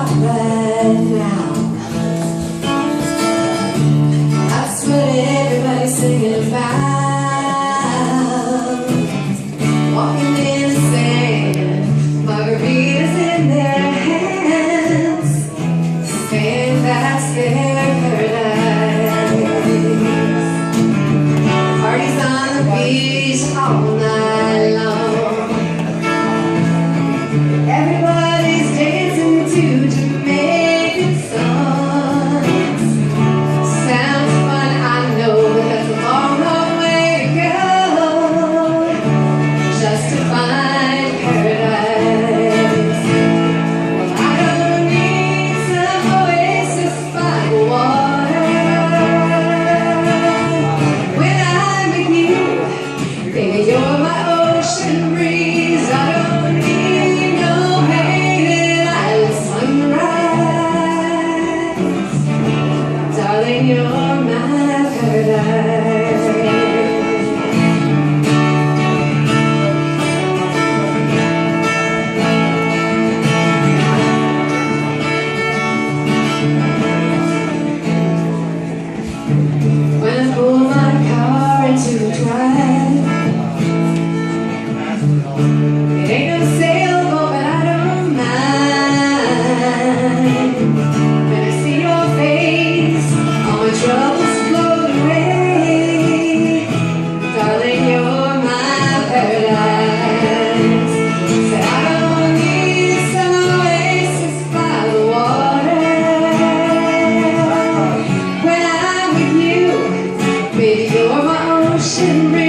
stop right now. That's what everybody's singing about. Walking in the sand, margaritas in their hands, saying that's their paradise. Parties on the beach all night long. Everybody's dancing to Jamaican songs. Sounds fun, I know, but that's a long, long way to go just to find paradise. Well, I don't need some oasis by the water. When I'm with you, baby, you're my ocean breeze. I don't need no painted island sunrise. Darling, you're my paradise. When I pull my car into drive, it ain't no sailboat, but I don't mind. When I see your face, all my troubles float away. Darling, you're my paradise. Said I don't need some oasis by the water. When I'm with you, baby, you're my ocean breeze.